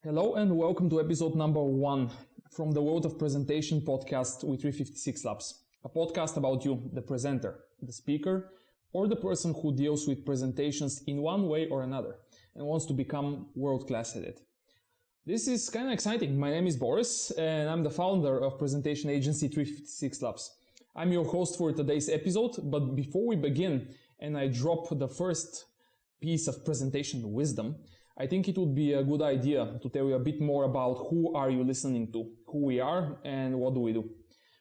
Hello and welcome to episode number 1 from the World of Presentation podcast with 356 Labs. A podcast about you, the presenter, the speaker, or the person who deals with presentations in one way or another and wants to become world-class at it. This is kind of exciting. My name is Boris and I'm the founder of presentation agency 356 Labs. I'm your host for today's episode, but before we begin and I drop the first piece of presentation wisdom, I think it would be a good idea to tell you a bit more about who are you listening to, who we are, and what do we do.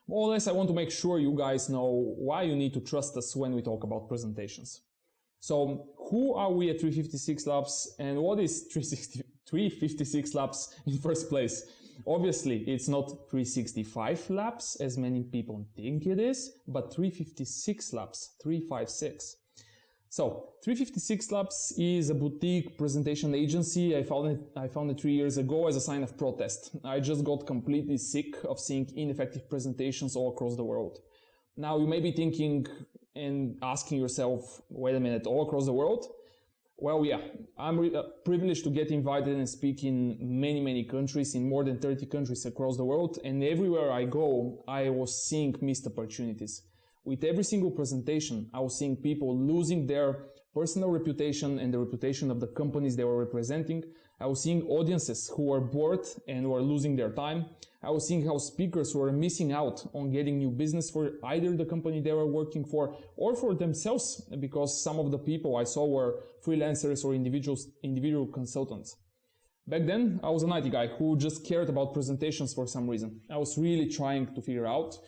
More or less, I want to make sure you guys know why you need to trust us when we talk about presentations. So, who are we at 356 Labs, and what is 356 Labs in first place? Obviously, it's not 365 Labs, as many people think it is, but 356 Labs, 356. So, 356 Labs is a boutique presentation agency. I founded it 3 years ago as a sign of protest. I just got completely sick of seeing ineffective presentations all across the world. Now, you may be thinking and asking yourself, wait a minute, all across the world? Well, yeah, I'm privileged to get invited and speak in many countries, in more than 30 countries across the world. And everywhere I go, I was seeing missed opportunities. With every single presentation, I was seeing people losing their personal reputation and the reputation of the companies they were representing. I was seeing audiences who were bored and were losing their time. I was seeing how speakers were missing out on getting new business for either the company they were working for or for themselves, because some of the people I saw were freelancers or individual consultants. Back then, I was an IT guy who just cared about presentations for some reason. I was really trying to figure out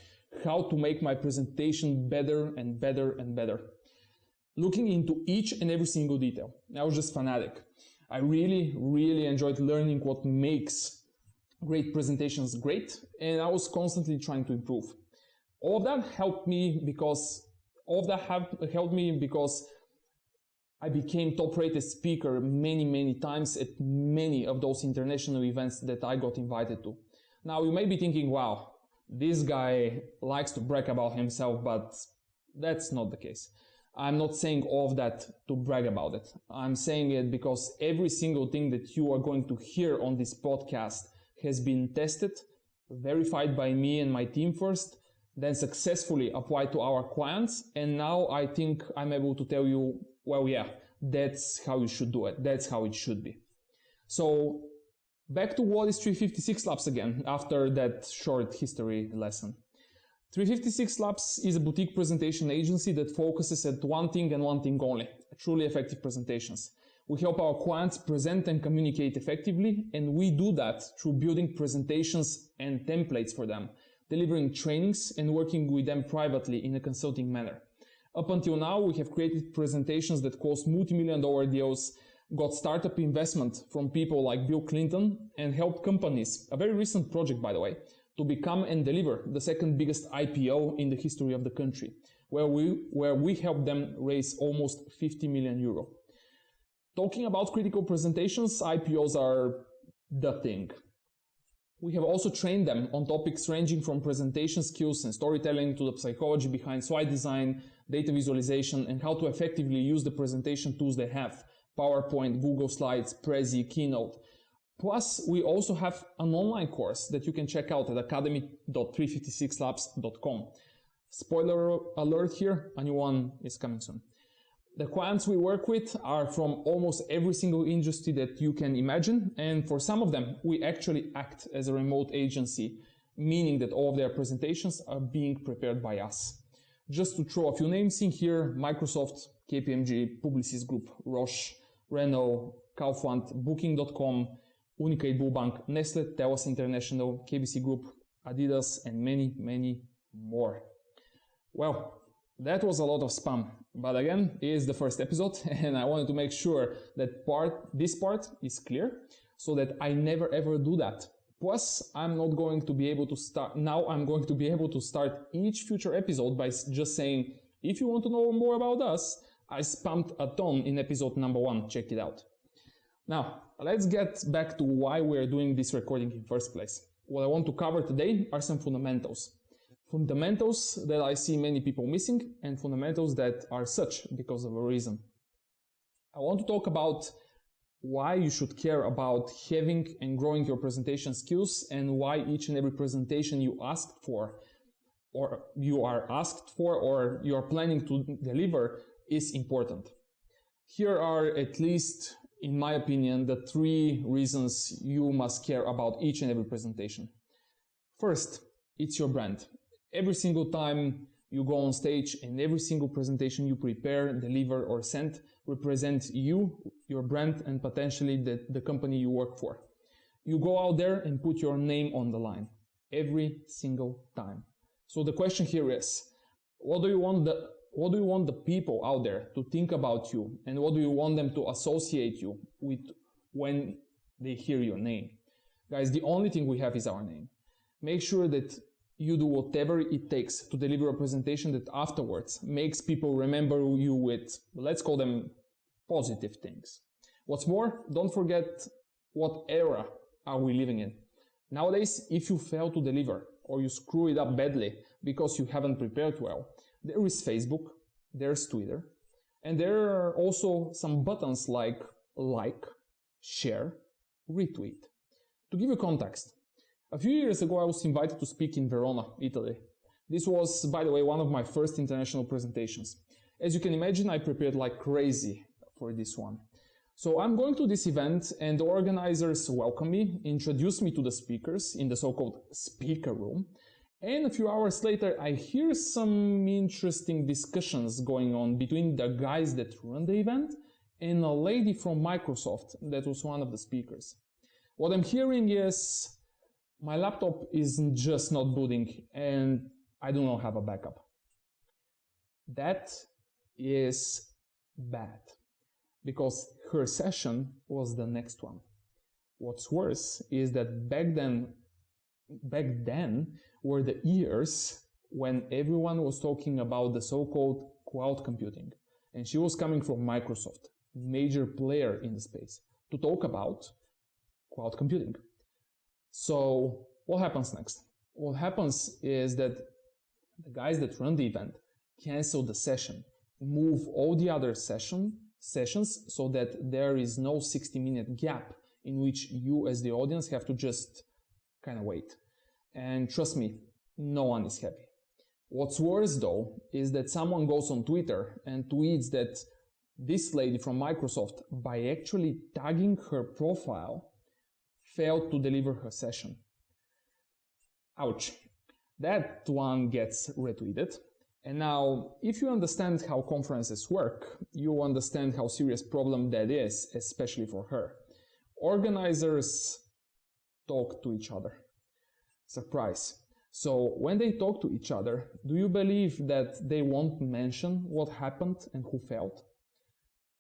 how to make my presentation better and better and better. Looking into each and every single detail. I was just fanatic. I really enjoyed learning what makes great presentations great, and I was constantly trying to improve. All of that helped me because I became top-rated speaker many times at many of those international events that I got invited to. Now you may be thinking, wow, this guy likes to brag about himself, but that's not the case. I'm not saying all of that to brag about it. I'm saying it because every single thing that you are going to hear on this podcast has been tested, verified by me and my team first, then successfully applied to our clients. And now I think I'm able to tell you, well, yeah, that's how you should do it. That's how it should be. So back to what is 356 Labs again, after that short history lesson. 356 Labs is a boutique presentation agency that focuses at one thing and one thing only, truly effective presentations. We help our clients present and communicate effectively, and we do that through building presentations and templates for them, delivering trainings and working with them privately in a consulting manner. Up until now, we have created presentations that closed multi-million-dollar deals, got startup investment from people like Bill Clinton, and helped companies, a very recent project by the way, to become and deliver the second biggest IPO in the history of the country, where we helped them raise almost 50 million euro. Talking about critical presentations, IPOs are the thing. We have also trained them on topics ranging from presentation skills and storytelling to the psychology behind slide design, data visualization, and how to effectively use the presentation tools they have: PowerPoint, Google Slides, Prezi, Keynote. Plus, we also have an online course that you can check out at academy.356labs.com. Spoiler alert here, a new one is coming soon. The clients we work with are from almost every single industry that you can imagine, and for some of them, we actually act as a remote agency, meaning that all of their presentations are being prepared by us. Just to throw a few names in here: Microsoft, KPMG, Publicis Group, Roche, Renault, Kaufland, Booking.com, Unicredit Bullbank, Nestle, Telos International, KBC Group, Adidas, and many more. Well, that was a lot of spam, but again, it is the first episode and I wanted to make sure that this part is clear so that I never ever do that. Plus, I'm going to be able to start each future episode by just saying, if you want to know more about us, I spammed a ton in episode number 1, check it out. Now, let's get back to why we're doing this recording in first place. What I want to cover today are some fundamentals. Fundamentals that I see many people missing, and fundamentals that are such because of a reason. I want to talk about why you should care about having and growing your presentation skills, and why each and every presentation you asked for, or you are asked for, or you are planning to deliver is important. Here are, at least in my opinion, the 3 reasons you must care about each and every presentation. First, it's your brand. Every single time you go on stage and every single presentation you prepare, deliver, or send represents you, your brand, and potentially the company you work for. You go out there and put your name on the line every single time. So the question here is, what do you want the people out there to think about you, and what do you want them to associate you with when they hear your name? Guys, the only thing we have is our name. Make sure that you do whatever it takes to deliver a presentation that afterwards makes people remember you with, let's call them, positive things. What's more, don't forget what era are we living in. Nowadays, if you fail to deliver or you screw it up badly because you haven't prepared well, there is Facebook, there's Twitter, and there are also some buttons like, share, retweet. To give you context, a few years ago I was invited to speak in Verona, Italy. This was, by the way, one of my first international presentations. As you can imagine, I prepared like crazy for this one. So I'm going to this event and the organizers welcome me, introduce me to the speakers in the so-called speaker room. And a few hours later, I hear some interesting discussions going on between the guys that run the event and a lady from Microsoft that was one of the speakers. What I'm hearing is, my laptop is just not booting and I do not have a backup. That is bad, because her session was the next one. What's worse is that back then were the years when everyone was talking about the so-called cloud computing. And she was coming from Microsoft, major player in the space, to talk about cloud computing. So what happens next? What happens is that the guys that run the event cancel the session, move all the other sessions so that there is no 60-minute gap in which you as the audience have to just kind of wait. And trust me, no one is happy. What's worse though is that someone goes on Twitter and tweets that this lady from Microsoft, by actually tagging her profile, failed to deliver her session. Ouch. That one gets retweeted. And now, if you understand how conferences work, you understand how serious problem that is, especially for her. Organizers talk to each other. Surprise. So when they talk to each other, do you believe that they won't mention what happened and who failed?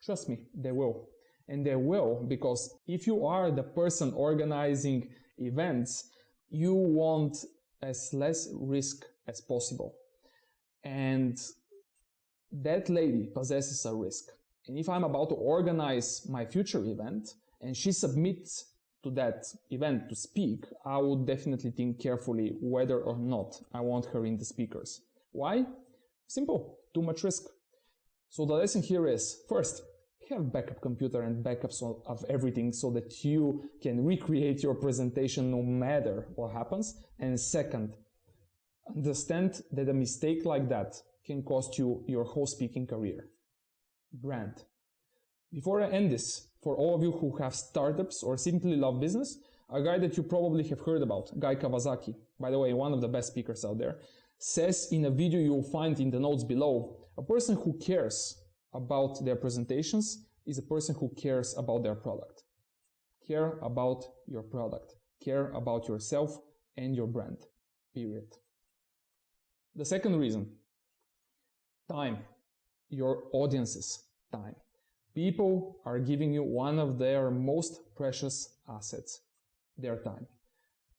Trust me, they will. And they will, because if you are the person organizing events, you want as less risk as possible. And that lady possesses a risk. And if I'm about to organize my future event and she submits to that event to speak, I would definitely think carefully whether or not I want her in the speakers. Why? Simple, too much risk. So the lesson here is, first, have backup computer and backups of everything so that you can recreate your presentation no matter what happens. And second, understand that a mistake like that can cost you your whole speaking career. Brand. Before I end this, for all of you who have startups or simply love business, a guy that you probably have heard about, Guy Kawasaki, by the way, one of the best speakers out there, says in a video you'll find in the notes below, a person who cares about their presentations is a person who cares about their product. Care about your product. Care about yourself and your brand. Period. The second reason, time. Your audience's time. People are giving you one of their most precious assets, their time.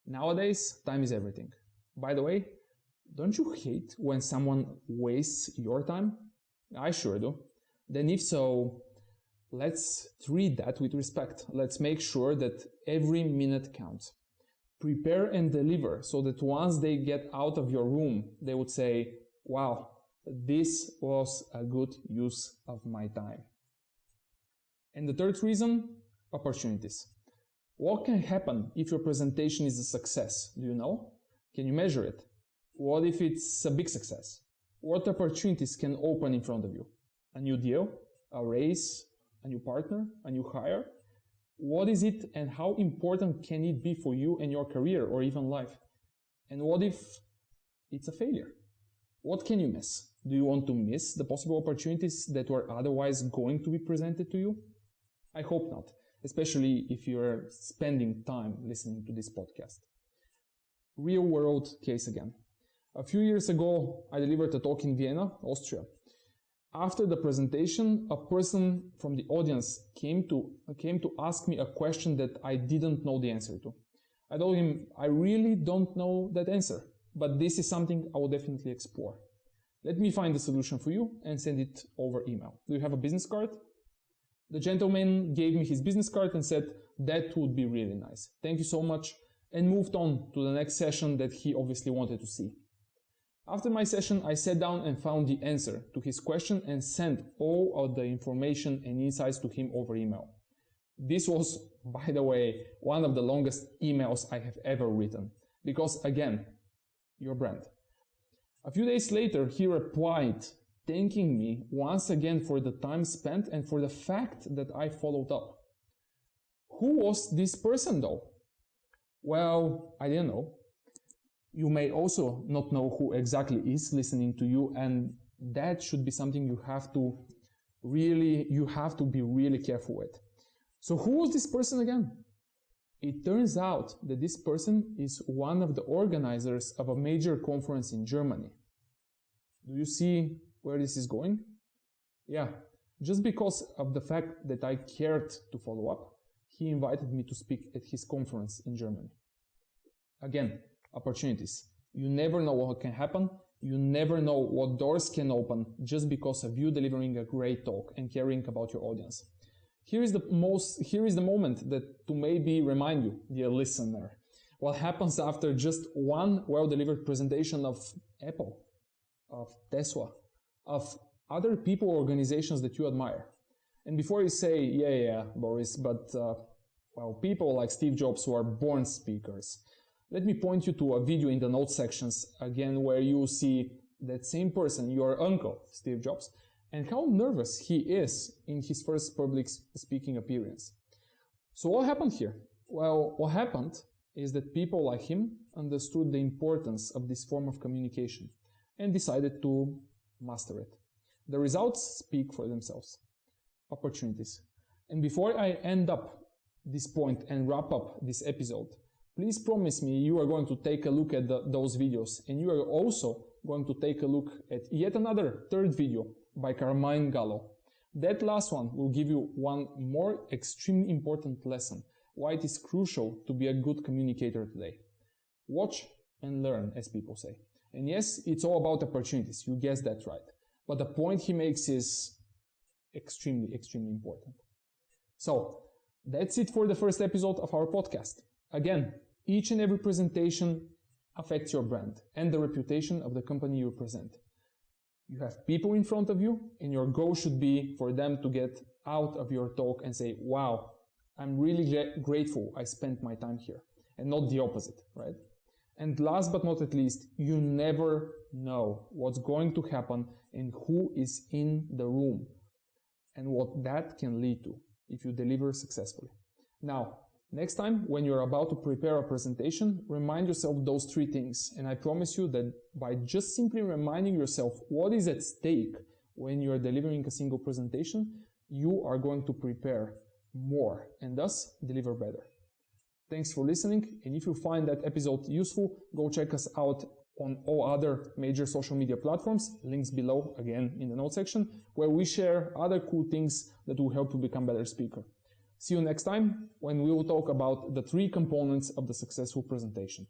Nowadays, time is everything. By the way, don't you hate when someone wastes your time? I sure do. Then if so, let's treat that with respect. Let's make sure that every minute counts. Prepare and deliver so that once they get out of your room, they would say, wow, this was a good use of my time. And the third reason, Opportunities. What can happen if your presentation is a success? Do you know? Can you measure it? What if it's a big success? What opportunities can open in front of you? A new deal? A raise? A new partner? A new hire? What is it and how important can it be for you and your career or even life? And what if it's a failure? What can you miss? Do you want to miss the possible opportunities that were otherwise going to be presented to you? I hope not, especially if you're spending time listening to this podcast. Real world case again. A few years ago, I delivered a talk in Vienna, Austria. After the presentation, a person from the audience came to ask me a question that I didn't know the answer to. I told him, I really don't know that answer, but this is something I will definitely explore. Let me find the solution for you and send it over email. Do you have a business card? The gentleman gave me his business card and said, that would be really nice. Thank you so much, and moved on to the next session that he obviously wanted to see. After my session, I sat down and found the answer to his question and sent all of the information and insights to him over email. This was, by the way, one of the longest emails I have ever written, because again, your brand. A few days later, he replied, thanking me once again for the time spent and for the fact that I followed up. Who was this person though? Well, I didn't know. You may also not know who exactly is listening to you, and that should be something you have to be really careful with. So who was this person again? It turns out that this person is one of the organizers of a major conference in Germany. Do you see where this is going? Yeah, just because of the fact that I cared to follow up, he invited me to speak at his conference in Germany. Again, opportunities. You never know what can happen. You never know what doors can open just because of you delivering a great talk and caring about your audience. Here is the moment that to maybe remind you, dear listener, what happens after just one well-delivered presentation of Apple, of Tesla, of other people or organizations that you admire. And before you say, yeah, Boris, but people like Steve Jobs who are born speakers, let me point you to a video in the notes sections, again, where you see that same person, your uncle, Steve Jobs, and how nervous he is in his first public speaking appearance. So what happened here? Well, what happened is that people like him understood the importance of this form of communication and decided to master it. The results speak for themselves. Opportunities. And before I end up this point and wrap up this episode, please promise me you are going to take a look at those videos, and you are also going to take a look at yet another third video by Carmine Gallo. That last one will give you one more extremely important lesson, why it is crucial to be a good communicator today. Watch and learn, as people say. And yes, it's all about opportunities, you guessed that right. But the point he makes is extremely, extremely important. So, that's it for the first episode of our podcast. Again, each and every presentation affects your brand and the reputation of the company you present. You have people in front of you, and your goal should be for them to get out of your talk and say, wow, I'm really grateful I spent my time here, and not the opposite, right? And last but not least, you never know what's going to happen and who is in the room and what that can lead to if you deliver successfully. Now, next time when you're about to prepare a presentation, remind yourself those three things, and I promise you that by just simply reminding yourself what is at stake when you're delivering a single presentation, you are going to prepare more and thus deliver better. Thanks for listening, and if you find that episode useful, go check us out on all other major social media platforms, links below again in the notes section, where we share other cool things that will help you become a better speaker. See you next time when we will talk about the three components of the successful presentation.